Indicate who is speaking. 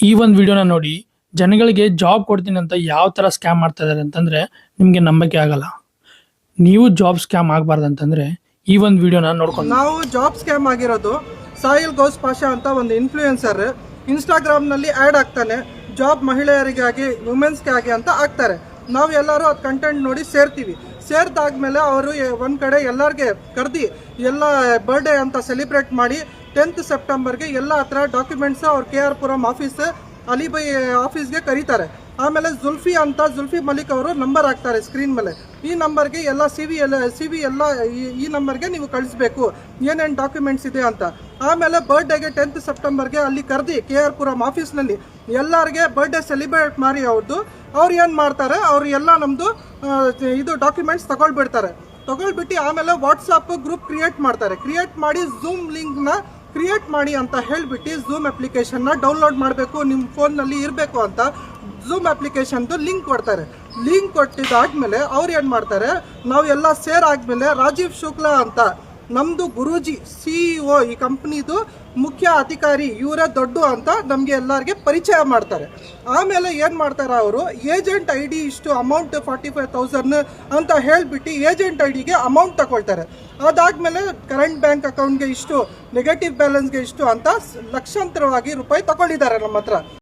Speaker 1: ಈ ಒಂದು ವಿಡಿಯೋನ ನೋಡಿ ಜನಗಳಿಗೆ ಜಾಬ್ ಕೊಡ್ತೀನಿ ಅಂತ ಯಾವ ತರ ಸ್ಕ್ಯಾಮ್ ಮಾಡ್ತಾ ಇದ್ದಾರೆ ಅಂತಂದ್ರೆ ನಿಮಗೆ ನಂಬಕ್ಕೆ ಆಗಲ್ಲ. ನೀವು ಜಾಬ್ ಸ್ಕ್ಯಾಮ್ ಆಗಬಾರ್ದು ಅಂತಂದ್ರೆ ಈ ಒಂದು ವಿಡಿಯೋನ ನೋಡ್ಕೊಂಡು.
Speaker 2: ನಾವು ಜಾಬ್ ಸ್ಕ್ಯಾಮ್ ಆಗಿರೋದು ಸಾಹಿಲ್ ಗೌಸ್ ಪಾಷಾ ಅಂತ ಒಂದು ಇನ್ಫ್ಲೂಯೆನ್ಸರ್ ಇನ್ಸ್ಟಾಗ್ರಾಮ್ ನಲ್ಲಿ ಆಡ್ ಆಗ್ತಾನೆ, ಜಾಬ್ ಮಹಿಳೆಯರಿಗಾಗಿ ವುಮೆನ್ಸ್ಗಾಗಿ ಅಂತ ಆಗ್ತಾರೆ. ನಾವು ಎಲ್ಲರೂ ಅದು ಕಂಟೆಂಟ್ ನೋಡಿ ಸೇರ್ತೀವಿ. ಸೇರಿದಾದ್ಮೇಲೆ ಅವರು ಒಂದು ಕಡೆ ಎಲ್ಲರಿಗೆ ಕರೆದಿ ಎಲ್ಲ ಬರ್ಡೇ ಅಂತ ಸೆಲಿಬ್ರೇಟ್ ಮಾಡಿ 10th ಸೆಪ್ಟೆಂಬರ್ಗೆ ಎಲ್ಲ ಹತ್ರ ಡಾಕ್ಯುಮೆಂಟ್ಸ್ ಅವ್ರ KR ಪುರಂ ಆಫೀಸ್ ಅಲಿಬೈ ಆಫೀಸ್ಗೆ ಕರೀತಾರೆ. ಆಮೇಲೆ ಜುಲ್ಫಿ ಮಲಿಕ್ ಅವರು ನಂಬರ್ ಹಾಕ್ತಾರೆ ಸ್ಕ್ರೀನ್ ಮೇಲೆ. ಈ ನಂಬರ್ಗೆ ಎಲ್ಲ ಸಿ ವಿ ಎಲ್ಲ ಈ ನಂಬರ್ಗೆ ನೀವು ಕಳಿಸ್ಬೇಕು ಏನೇನು ಡಾಕ್ಯುಮೆಂಟ್ಸ್ ಇದೆ ಅಂತ. ಆಮೇಲೆ ಬರ್ಡೇಗೆ 10th ಸೆಪ್ಟೆಂಬರ್ಗೆ ಅಲ್ಲಿ ಕರೆದಿ KR ಪುರಂ ಆಫೀಸ್ನಲ್ಲಿ ಎಲ್ಲರಿಗೆ ಬರ್ಡೇ ಸೆಲಿಬ್ರೇಟ್ ಮಾಡಿ ಅವ್ರು ಏನು ಮಾಡ್ತಾರೆ, ಅವ್ರು ಎಲ್ಲ ನಮ್ಮದು ಇದು ಡಾಕ್ಯುಮೆಂಟ್ಸ್ ತಗೊಳ್ಬಿಟ್ಟು ಆಮೇಲೆ ವಾಟ್ಸಪ್ ಗ್ರೂಪ್ ಕ್ರಿಯೇಟ್ ಮಾಡ್ತಾರೆ. ಕ್ರಿಯೇಟ್ ಮಾಡಿ ಝೂಮ್ ಲಿಂಕ್ನ ಕ್ರಿಯೇಟ್ ಮಾಡಿ ಅಂತ ಹೇಳಿಬಿಟ್ಟು ಝೂಮ್ ಅಪ್ಲಿಕೇಶನ್ನ ಡೌನ್ಲೋಡ್ ಮಾಡಬೇಕು, ನಿಮ್ಮ ಫೋನ್ನಲ್ಲಿ ಇರಬೇಕು ಅಂತ ಝೂಮ್ ಅಪ್ಲಿಕೇಶನ್ದು ಲಿಂಕ್ ಕೊಡ್ತಾರೆ. ಲಿಂಕ್ ಕೊಟ್ಟಿದ್ದಾದ್ಮೇಲೆ ಅವ್ರು ಏನು ಮಾಡ್ತಾರೆ, ನಾವು ಎಲ್ಲ ಸೇರ್ ಆದಮೇಲೆ ರಾಜೀವ್ ಶುಕ್ಲಾ ಅಂತ ನಮ್ಮದು ಗುರೂಜಿ CEO ಈ ಕಂಪ್ನಿದು ಮುಖ್ಯ ಅಧಿಕಾರಿ ಇವರೇ ದೊಡ್ಡ ಅಂತ ನಮಗೆ ಎಲ್ಲರಿಗೆ ಪರಿಚಯ ಮಾಡ್ತಾರೆ. ಆಮೇಲೆ ಏನು ಮಾಡ್ತಾರೆ, ಅವರು ಏಜೆಂಟ್ ID ಇಷ್ಟು ಅಮೌಂಟ್ 45,000 ಅಂತ ಹೇಳಿಬಿಟ್ಟು ಏಜೆಂಟ್ IDಗೆ ಅಮೌಂಟ್ ತಗೊಳ್ತಾರೆ. ಅದಾದಮೇಲೆ ಕರೆಂಟ್ ಬ್ಯಾಂಕ್ ಅಕೌಂಟ್ಗೆ ಇಷ್ಟು, ನೆಗೆಟಿವ್ ಬ್ಯಾಲೆನ್ಸ್ಗೆ ಇಷ್ಟು ಅಂತ ಲಕ್ಷಾಂತರವಾಗಿ ರೂಪಾಯಿ ತಗೊಂಡಿದ್ದಾರೆ ನಮ್ಮ ಹತ್ರ.